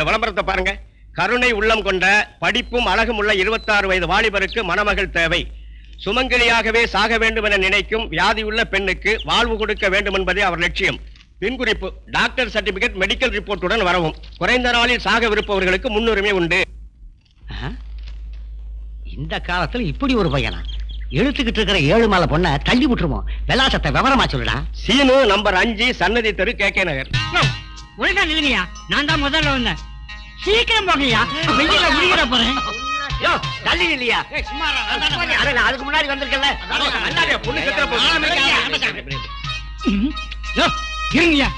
இந்த விளம்பரத்தை பாருங்க. கருணை உள்ளம் கொண்ட படிப்பும் அழகும் உள்ள 26 வயது வாலிபருக்கு மணமகள் தேவை. சுமங்கலியாகவே சாக வேண்டும் என நினைக்கும் வியாதியுள்ள பெண்ணுக்கு வாழ்வு கொடுக்க வேண்டும் என்பதே அவர் லட்சியம். பின்குறிப்பு: டாக்டர் சர்டிபிகேட், மெடிக்கல் ரிப்போர்ட்டுடன் வரவும். குறைந்த நாளில் சாகவிருப்பவர்களுக்கு முன்னுரிமை உண்டு. இந்த காலத்துல இப்படி ஒரு பையனா? எழுத்துக்கிட்டு இருக்கிற 7 மாலை பொண்ண தள்ளி விட்டுருவோம். விலாசத்தை விவரமா சொல்லுடா. சீனு, நம்பர் 5, சன்னதி தெரு, KK நகர். ஒழுங்கா நில்லுங்கய்யா, நான் தான் முதல்ல வந்தேன். சீக்கிரம் போகலையா, வெளியில முடிகிற போறேன். தள்ளி இல்லையா? அதுக்கு முன்னாடி வந்திருக்கல. இருங்கய்யா,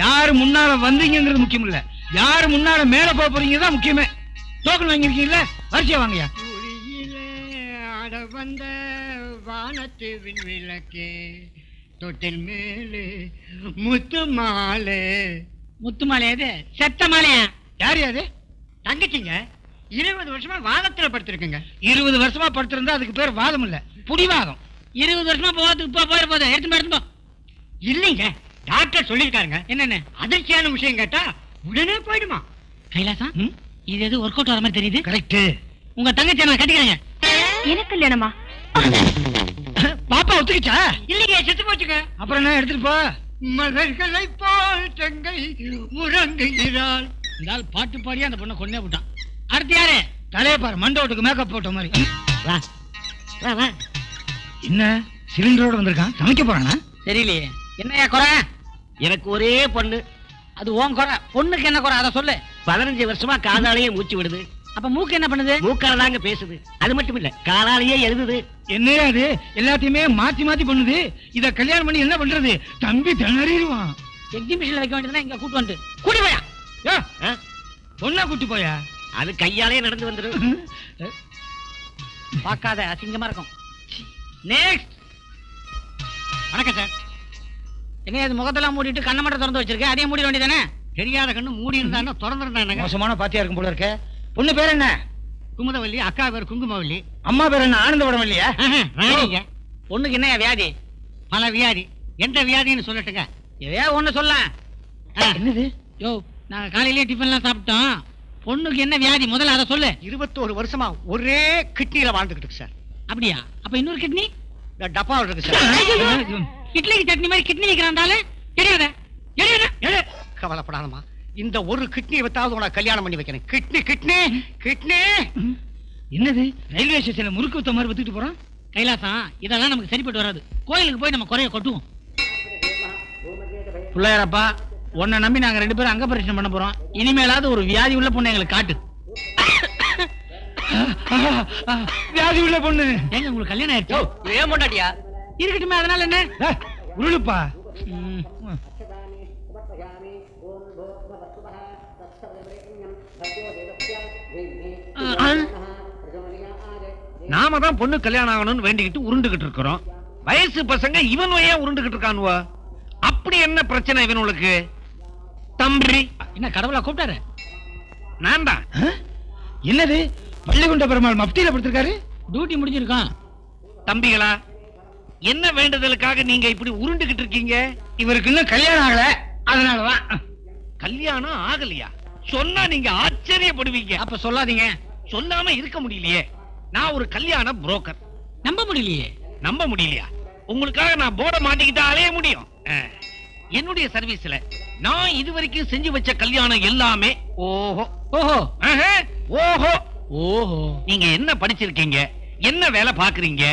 யாரு முன்னால வந்தீங்கிறது முக்கியம் இல்ல, யாரு முன்னால மேல போக போறீங்கதான் முக்கியமே. டோக்கன் வாங்கிருக்கீங்களா? வரிசையா வாங்கய்யா. வந்த வானத்து விண்விளக்கே, தொட்டில் மேலே முத்து மாலை. முத்து மாலை எது? செத்த மாலையா? யாரு அது? தங்கச்சிங்க. 20 வருஷமா வாதத்துல படுத்திருக்குங்க. 20 வருஷமா படுத்திருந்தா அதுக்கு பேர் வாதம் இல்ல, புடிவாதம். 20 வருஷமா போகிறதுக்கு இப்ப போயிட போதும். எடுத்து இல்லைங்க, டாக்டர் சொல்லிருக்காருங்க. என்னென்ன அதிர்ச்சியான விஷயம் கேட்டா உடனே போயிடுமா. கைலாசம், இது எது ஒர்க் அவுட் ஆகிற மாதிரி தெரியுது. கரெக்ட். உங்க தங்கச்சி நான் கட்டிக்கிறேங்க. எனக்கு இல்லையானமா? பாப்பா ஒத்துக்கிச்சா? இல்லைங்க, செத்து போச்சுங்க. அப்புறம் என்ன, எடுத்துட்டு போ. மலர்களை போல் தங்கை உறங்குகிறாள். இந்த பாட்டு பாடியா அந்த பொண்ணை கொண்டே விட்டான். அடுத்து யாரு? தலைய பாரு, மண்டோட்டுக்கு மேக்கப் போட்ட மாதிரி. வா வா வா. என்ன சிலிண்டரோட வந்திருக்கான்? சமைக்க போறானா? தெரியலையே. என்னையா குறை? எனக்கு ஒரே பொண்ணு. அது உன் குறை. பொண்ணுக்கு என்ன குறை அதை சொல்லு. 15 வருஷமா காதாலேயே மூச்சு விடுது. அப்ப மூக்கு என்ன பண்ணுது? மூக்காலதாங்க பேசுது. அது மட்டும் இல்ல, காலாலேயே எழுதுது. என்னையா அது? எல்லாத்தையுமே மாத்தி மாத்தி பண்ணுது. இத கல்யாணம் பண்ணி என்ன பண்றது? தம்பி திணறிடுவான். எக்ஸிபிஷன்ல வைக்க வேண்டியதுனா இங்க கூட்டு வந்து கூட்டி போயா. பொண்ணா கூட்டி போயா? அது கையாலே நடந்து வந்துடும். பார்க்காத, அசிங்கமா இருக்கும். நெக்ஸ்ட். வணக்கம் சார். என்ன இது முகத்தெல்லாம் மூடிட்டு கண்ணை மட்டும் திறந்து வச்சிருக்கேன்? அதையும் மூடி வேண்டியதானே? தெரியாத கண்ணு மூடி இருந்தா திறந்துருந்தாங்க. மோசமான பாத்தியா இருக்கும் போல இருக்க. பொண்ணு பேர் என்ன? குமுதவல்லி. அக்கா பேர் குங்குமவல்லி. அம்மா பேர் என்ன? ஆனந்தவடம் இல்லையா? பொண்ணுக்கு என்ன வியாதி? பல வியாதி. எந்த வியாதின்னு சொல்லட்டுங்க? எதையா ஒண்ணு சொல்ல. என்னது? யோ, நாங்க காலையிலேயே டிஃபன்லாம் சாப்பிட்டோம். பொண்ணுக்கு என்ன வியாதி முதல்ல அதை சொல்லு. 21 வருஷமா ஒரே கிட்னில வாழ்ந்துகிட்டு சார். அப்படியா? அப்ப இன்னொரு கிட்னி டப்பாவில் இருக்கு சார். இட்லிக்கு சட்னி மாதிரி கிட்னி வைக்கிறாண்டாலே தெரியாத. கவலைப்படாதமா, இந்த ஒரு கிட்னியை வித்தாவது உனக்கு கல்யாணம் பண்ணி வைக்கிறேன். Kidney kidney kidney. என்னது? ரயில்வே ஸ்டேஷன்ல முறுக்கு வித்த மாதிரி வித்துட்டு போறோம். கைலாசம், இதெல்லாம் நமக்கு சரிப்பட்டு வராது. கோயிலுக்கு போய் நம்ம குறைய கொட்டுவோம். பிள்ளையாரப்பா, உன்னை நம்பி நாங்க 2 பேரும் அங்க பரிசனம் பண்ண போறோம். இனிமேலாவது ஒரு வியாதி உள்ள பொண்ணு எங்களுக்கு காட்டு. வியாதி உள்ள பொண்ணு எங்க? உங்களுக்கு கல்யாணம் ஆயிடுச்சு? ஏன் பொண்டாட்டியா? இருக்கட்டுமே, அதனால என்ன? உருளுப்பா. நாம தான் பொண்ணு கல்யாணம் ஆகணும்னு வேண்டிக்கிட்டு உருண்டுகிட்டு இருக்கிறோம். வயசு பசங்க இவன் ஏன் உருண்டுகிட்டு இருக்கானுவா? அப்படி என்ன பிரச்சனை இவனுக்கு? தம்பி என்ன கடவுளா கூப்பிட்டாரு? நான் தான். என்னது? பள்ளிகுண்ட பெருமாள் மப்தியில படுத்திருக்காரு. டியூட்டி முடிஞ்சிருக்கான். தம்பிகளா, என்ன வேண்டுதலுக்காக நீங்க இப்படி உருண்டுகிட்டு இருக்கீங்க? இவருக்கு இன்னும் கல்யாணம் ஆகல, அதனாலதான். கல்யாணம் ஆகலையா? சொன்னா நீங்க ஆச்சரியப்படுவீங்க. அப்ப சொல்லாதீங்க. சொல்லாம இருக்க முடியலையே. நான் ஒரு கல்யாண புரோக்கர். நம்ப முடியலையே. நம்ப முடியலையா? உங்களுக்காக நான் போர்ட மாட்டிக்கிட்டா அலைய முடியும். என்னுடைய சர்வீஸ்ல நான் இதுவரைக்கும் செஞ்சு வச்ச கல்யாணம் எல்லாமே ஓஹோ ஓஹோ ஓஹோ ஓஹோ. நீங்க என்ன படிச்சிருக்கீங்க, என்ன வேலை பாக்குறீங்க,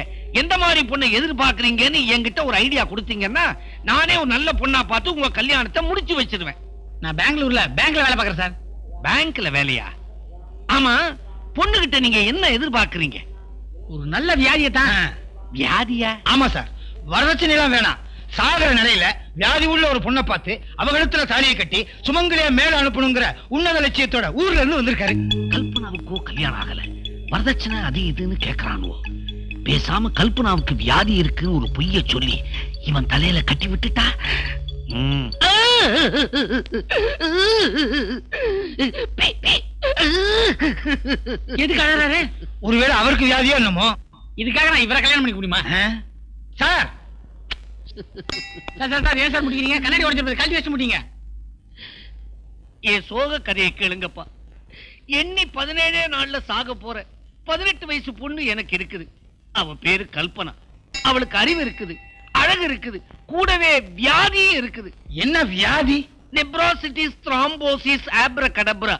எந்த மாதிரி பொண்ணை எதிர்பார்க்கறீங்கன்னு என்கிட்ட ஒரு ஐடியா கொடுத்தீங்கன்னா நானே ஒரு நல்ல பொண்ணா பார்த்து உங்க கல்யாணத்தை முடிச்சு வச்சிருவேன். நான் பெங்களூர்ல பேங்க்ல வேலை பார்க்கறேன் சார். பேங்க்ல வேலையா? ஆமா, பொண்ணுகிட்ட நீங்க என்ன எதிர்பார்க்கறீங்க? ஒரு நல்ல வியாதியை தான். வியாதியா? ஆமா சார். வரதட்சணை எல்லாம் வேணாம். சாகர நிலையில வியாதி உள்ள ஒரு பொண்ணை பார்த்து அவகலத்துல தாலியை கட்டி சுமங்கலியா மேல அனுப்பணுங்கிற உன்னத லட்சியத்தோட ஊர்ல இருந்து வந்திருக்காரு. கல்பனாவுக்கோ கல்யாணம் ஆகல, வரதட்சணை அது இதுன்னு கேக்குறானோ. பேசாம கல்பனாவுக்கு வியாதி இருக்குன்னு ஒரு பொய்ய சொல்லி இவன் தலையில கட்டி விட்டுட்டா. எதுக்கு அழறாரு? ஒருவேளை அவருக்கு வியாதியோ என்னமோ. இதுக்காக நான் இவரை கல்யாணம் பண்ணிக்க முடியுமா சார்? சார் சார் ஏன் சார் முடிக்கிறீங்க? கண்ணாடி உடைச்சிருப்பது கழட்டி வச்சு முடிங்க. என் சோக கதையை கேளுங்கப்பா. எண்ணி 17 நாள்ல சாக போற 18 வயசு பொண்ணு எனக்கு இருக்குது. அவ பேரு கல்பனா. அவளுக்கு அறிவு இருக்குது, அழகு இருக்குது, கூடவே வியாதியும் இருக்குது. என்ன வியாதி? நெப்ரோசிட்டிஸ் த்ராம்போசிஸ் ஆப்ரகடப்ரா.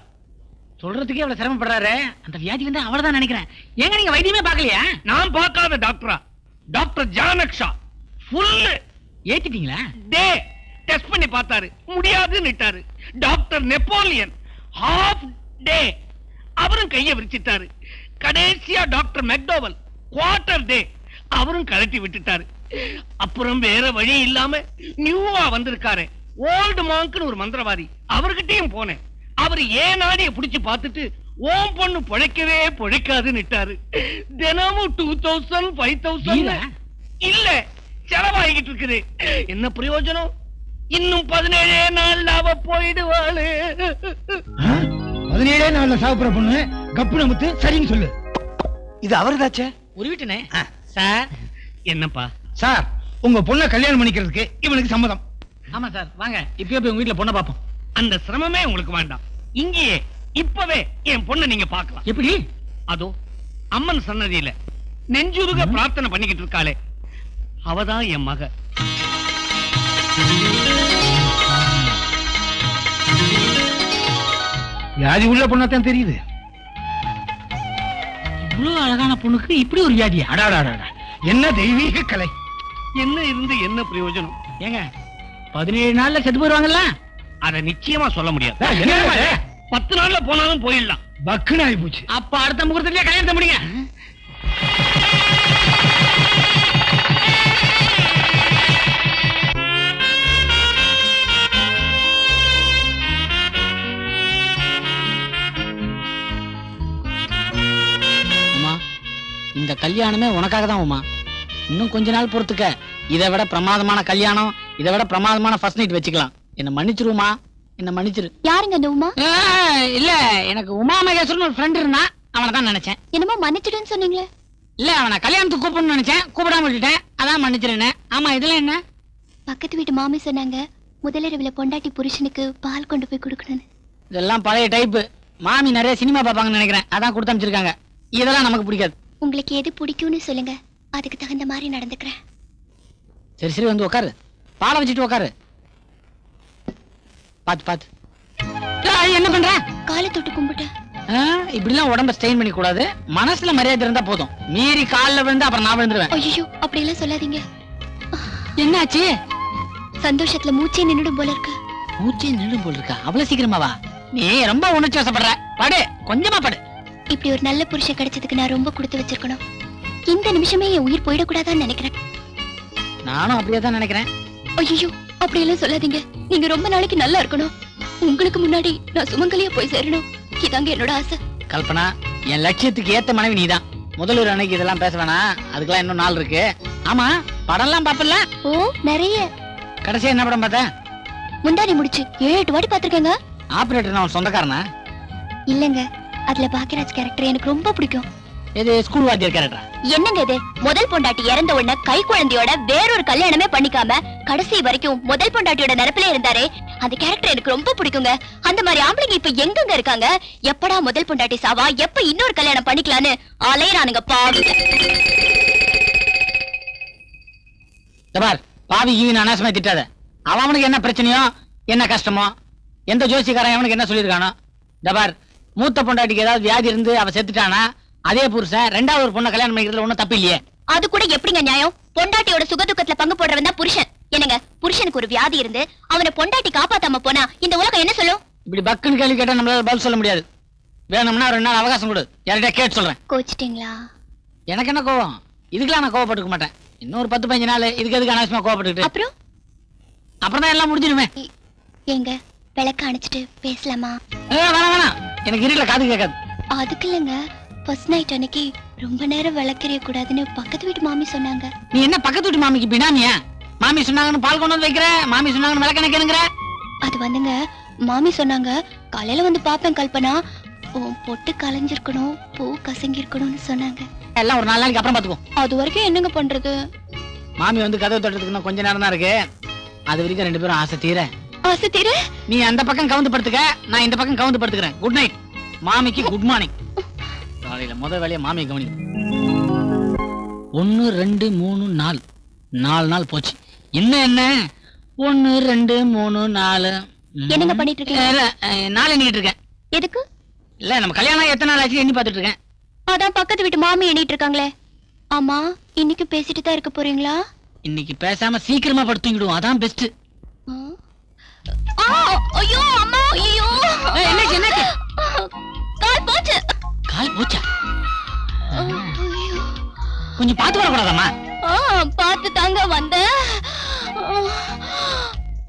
சொல்றதுக்கே அவ்வளவு சிரமப்படுறாரு. அந்த வியாதி வந்து அவ்வளவுதான் நினைக்கிறேன். ஏங்க நீங்க வைத்தியமே பார்க்கலையா? நான் பார்க்காத டாக்டரா? டாக்டர் ஜானக்ஷா ஃபுல் ஏத்திட்டீங்களா? டே டெஸ்ட் பண்ணி பார்த்தாரு, முடியாதுன்னுட்டாரு. டாக்டர் நெப்போலியன் ஹாஃப் டே, அவரும் கையை விரிச்சிட்டாரு. கடைசியா டாக்டர் மெக்டோவல் குவார்டர் டே, அவரும் கழட்டி விட்டுட்டாரு. அப்புறம் வேற வழி இல்லாம நியூவா வந்திருக்காரு ஓல்டு மாங்க்னு ஒரு மந்திரவாதி, அவர்கிட்டயும் போனேன். அவர் ஏன் நாடிய புடிச்சு பார்த்துட்டு ஓம் பொண்ணு பொழைக்கவே பொழைக்காதுன்னுட்டாரு. தினமும் 2000 5000 இல்ல செலவாகிட்டு இருக்குது. என்ன பிரயோஜனம்? இன்னும் 17 நாள்ல அவ போயிடுவாளு. 17 நாள்ல சாப்பிடுற பொண்ணு கப்பு நமத்து சரின்னு சொல்லு. இது அவர்தாச்சே. ஒரு வீட்டுனே சார். என்னப்பா சார், உங்க பொண்ணை கல்யாணம் பண்ணிக்கிறதுக்கு இவனுக்கு சம்மதம். ஆமா சார், வாங்க இப்பயே போய் உங்க வீட்டுல பொண்ணை பாப்போம். அந்த சிரமமே உங்களுக்கு வேண்டாம். இங்கேயே இப்பவே என் பொண்ணை நீங்க பார்க்கலாம். எப்படி? அதோ அம்மன் சன்னதியில நெஞ்சுருக பிரார்த்தனை பண்ணிக்கிட்டு இருக்காளே, அவதான் என் மக. வியாதி உள்ள பொண்ணாத்தான் தெரியுது. இவ்வளவு அழகான பொண்ணுக்கு இப்படி ஒரு வியாதி? அடாடா, என்ன தெய்வீக கலை! என்ன இருந்து என்ன பிரயோஜனம்? ஏங்க 17 நாள்ல செத்து போயிருவாங்கல்ல? அத நிச்சயமா சொல்ல முடியாது. 10 நாள்ல போனாலும் போயிடலாம். பக்குன்னு ஆகி போச்சு. அப்ப அடுத்த முகூர்த்தத்திலே கல்யாணத்தை முடிங்க. உமா, இந்த கல்யாணமே உனக்காக தான் உமா. இன்னும் கொஞ்ச நாள் பொறுத்துக்க. இதை விட பிரமாதமான கல்யாணம், இதை விட பிரமாதமான ஃபர்ஸ்ட் நைட் வச்சுக்கலாம். என்ன மன்னிச்சிருமா, என்ன மன்னிச்சிரு. யாருங்க அந்த உமா? இல்ல, எனக்கு உமா மகேஸ்வரன் ஒரு ஃப்ரெண்ட் இருந்தா, அவனை தான் நினைச்சேன். என்னமோ மன்னிச்சிடுன்னு சொன்னீங்களே? இல்ல, அவனை கல்யாணத்துக்கு கூப்பிடணும்னு நினைச்சேன், கூப்பிடாம விட்டுட்டேன், அதான் மன்னிச்சிருந்தேன். ஆமா, இதெல்லாம் என்ன? பக்கத்து வீட்டு மாமி சொன்னாங்க முதலிரவுல பொண்டாட்டி புருஷனுக்கு பால் கொண்டு போய் கொடுக்கணும்னு. இதெல்லாம் பழைய டைப். மாமி நிறைய சினிமா பாப்பாங்கன்னு நினைக்கிறேன், அதான் கொடுத்து அமைச்சிருக்காங்க. இதெல்லாம் நமக்கு பிடிக்காது. உங்களுக்கு எது பிடிக்கும்னு சொல்லுங்க, அதுக்கு தகுந்த மாதிரி நடந்துக்கிறேன். சரி சரி, வந்து உட்காரு. பாலை வச்சுட்டு உட்காரு. பாத்து பாத்து. என்ன பண்ற? காலை தொட்டு கும்பிட்டு. இப்படிலாம் உடம்ப ஸ்ட்ரெயின் பண்ணி கூடாது. மனசுல மரியாதை இருந்தா போதும். மீறி கால்ல விழுந்து அப்புறம் நான் விழுந்துருவேன். ஐயோ, அப்படி எல்லாம் சொல்லாதீங்க. என்னாச்சு? சந்தோஷத்துல மூச்சே நின்னுடும் போல இருக்கு. மூச்சே நின்னுடும் போல இருக்கா? அவ்வளவு சீக்கிரமாவா? நீ ரொம்ப உணர்ச்சி வசப்படுற. படு, கொஞ்சமா படு. இப்படி ஒரு நல்ல புருஷன் கிடைச்சதுக்கு நான் ரொம்ப கொடுத்து வச்சிருக்கணும். இந்த நிமிஷமே என் உயிர் போயிடக்கூடாதான்னு நினைக்கிறேன். நானும் அப்படியே தான் நினைக்கிறேன். ஐயோ, அப்படி எல்லாம் சொல்லாதீங்க. நீங்க ரொம்ப நாளைக்கு நல்லா இருக்கணும். உங்களுக்கு முன்னாடி நான் சுமங்கலியா போய் சேரணும். இதாங்க என்னோட ஆசை. கல்பனா, என் லட்சியத்துக்கு ஏத்த மனைவி நீதான். முதல்வர் அன்னைக்கு இதெல்லாம் பேச வேணாம், அதுக்கெல்லாம் இன்னும் நாள் இருக்கு. ஆமா, படம்லாம் பாப்பல? ஓ, நிறைய. கடைசியா என்ன படம் பார்த்த? முந்தானி முடிச்சு 7-8 வாட்டி பாத்திருக்கேங்க. ஆபரேட்டர் நான் சொந்தக்காரனா? இல்லங்க, அதுல பாக்கியராஜ் கேரக்டர் எனக்கு ரொம்ப பிடிக்கும். இது ஸ்கூல் வாத்தியார் கேரக்டரா? என்னங்க இது? முதல் பொண்டாட்டி இறந்த உடனே கை குழந்தையோட வேறொரு கல்யாணமே பண்ணிக்காம கடைசி வரைக்கும் முதல் பொண்டாட்டியோட நிரப்பிலே இருந்தாரே, அந்த கேரக்டர் எனக்கு ரொம்ப பிடிக்குங்க. அந்த மாதிரி ஆம்பளைங்க இப்ப எங்கங்க இருக்காங்க? எப்படா முதல் பொண்டாட்டி சாவா, எப்ப இன்னொரு கல்யாணம் பண்ணிக்கலான்னு அலையறானுங்க பாவிங்க. பார், பாவி ஈவின் அனாசமா திட்டாத. அவனுக்கு என்ன பிரச்சனையோ, என்ன கஷ்டமோ, எந்த ஜோசிக்காரன் அவனுக்கு என்ன சொல்லியிருக்கானோ. பார், மூத்த பொண்டாட்டிக்கு ஏதாவது வியாதி இருந்து அவ செத்துட்டானா, அதே புருஷன் ரெண்டாவது ஒரு பொண்ணை கல்யாணம் பண்ணிக்கிறதுல ஒண்ணும் தப்பு இல்லையே. அது கூட எப்படிங்க நியாயம்? பொண்டாட்டியோட சுகதுக்கத்துல பங்கு போடுறவன் தான் புருஷன். என்னங்க, புருஷனுக்கு ஒரு வியாதி இருந்து அவனை பொண்டாட்டி காப்பாத்தாம போனா இந்த உலகம் என்ன சொல்லும்? இப்படி பக்குன்னு கேள்வி கேட்டா நம்மளால பதில் சொல்ல முடியாது. வேணும்னா 2 நாள் அவகாசம் கொடு, யார்கிட்ட கேட்டு சொல்றேன். கோச்சிட்டீங்களா? எனக்கு என்ன கோவம்? இதுக்கெல்லாம் நான் கோவப்பட்டுக்க மாட்டேன். இன்னும் ஒரு 10-15 நாள் இதுக்கு எதுக்கு அனாவசியமா கோவப்பட்டுக்கிட்டு? அப்புறம் தான் எல்லாம் முடிஞ்சிருமே. எங்க விளக்க அணைச்சிட்டு பேசலாமா? வேணாம் வேணாம், எனக்கு இருட்டுல காது கேட்காது. அதுக்கு இல்லைங்க, ஃபர்ஸ்ட் நைட் அன்னைக்கு ரொம்ப நேரம் விளக்கறிய கூடாதுன்னு பக்கத்து வீட்டு மாமி சொன்னாங்க. நீ என்ன பக்கத்து வீட்டு மாமிக்கு பினாமியா? மாமி சொன்னாங்கன்னு பால் கொண்டு வந்து வைக்கிற, மாமி சொன்னாங்கன்னு விளக்க நினைக்கிறேங்கிற. அது வந்துங்க, மாமி சொன்னாங்க காலையில வந்து பாப்பேன் கல்பனா, பொட்டு கலைஞ்சிருக்கணும், பூ கசங்கி இருக்கணும்னு சொன்னாங்க. எல்லாம் ஒரு 4 நாளைக்கு அப்புறம் பாத்துக்கோ. அது வரைக்கும் என்னங்க பண்றது? மாமி வந்து கதவு தட்டுறதுக்கு கொஞ்ச நேரம் தான் இருக்கு. அது வரைக்கும் 2 பேரும் ஆசை தீர. ஆசை தீர நீ அந்த பக்கம் கவுந்து படுத்துக்க, நான் இந்த பக்கம் கவுந்து படுத்துக்கிறேன். Good night. மாமிக்கு குட் மார்னிங். காலையில முத வேலையை மாமியை கவனி. 1 2 3 4 4 நாள் போச்சு. இன்னும் என்ன 1 2 3 4. என்னங்க பண்ணிட்டு இருக்கீங்க? நாள் எண்ணிட்டு இருக்கேன். எதுக்கு? இல்ல நம்ம கல்யாணம் எத்தனை நாள் ஆச்சு எண்ணி பார்த்துட்டு இருக்கேன். அதான் பக்கத்து வீட்டு மாமி எண்ணிட்டு இருக்காங்களே. ஆமா, இன்னைக்கு பேசிட்டு தான் இருக்க போறீங்களா? இன்னைக்கு பேசாம சீக்கிரமா படுத்துங்கிடுவோம், அதான் பெஸ்ட். ஐயோ அம்மா, ஐயோ என்னாச்சு என்னாச்சு? கால் போச்சு. கால் போச்சா? கொஞ்சம் பார்த்து வரக்கூடாதாம்மா? பார்த்து தாங்க வந்தேன்.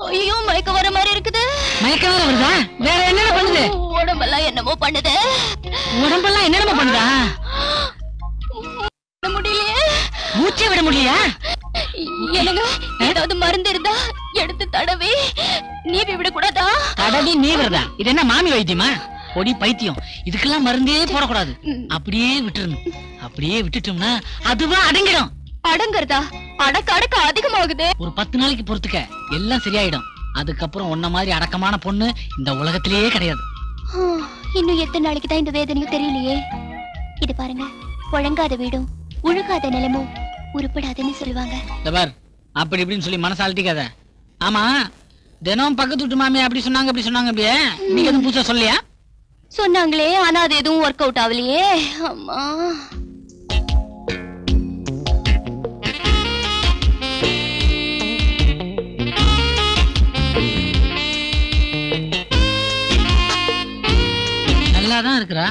ஐயோ மயக்க வர மாதிரி இருக்குது. மயக்கம் வேற வருதா? வேற என்னென்ன பண்ணுது? உடம்பெல்லாம் என்னமோ பண்ணுது. உடம்பெல்லாம் என்னென்ன பண்ணுதா? முடியலையே, மூச்சே விட முடியலையா? எனக்கு ஏதாவது மருந்து இருந்தா எடுத்து தடவி நீவி விட கூடாதா? தடவி நீவிரதா? இது என்ன மாமி வைத்தியமா? பொடி பைத்தியம். இதுக்கெல்லாம் மருந்தே போடக்கூடாது. அப்படியே விட்டுறணும். அப்படியே விட்டுட்டோம்னா அதுவா அடங்கிடும். அடங்குறதா? அடக்க அடக்க அதிகமாகுது. ஒரு 10 நாளைக்கு பொறுத்துக்க, எல்லாம் சரியாயிடும். அதுக்கப்புறம் உன்ன மாதிரி அடக்கமான பொண்ணு இந்த உலகத்திலேயே கிடையாது. இன்னும் எத்தனை நாளைக்கு தான் இந்த வேதனையும் தெரியலையே. இது பாருங்க, புழங்காத வீடும் உழுகாத நிலமும் உருப்படாதுன்னு சொல்லுவாங்க. அப்படி இப்படின்னு சொல்லி மனசு அழட்டிக்காத. ஆமா, தினம் பக்கத்து வீட்டு மாமியா அப்படி சொன்னாங்க இப்படி சொன்னாங்க. அப்படியே நீங்க எதுவும் புதுசா சொல்லியா? சொன்னாங்களே, ஆனா அது எதுவும் ஒர்க் அவுட் ஆகலையே. அம்மா, நல்லாதான் இருக்கிறா.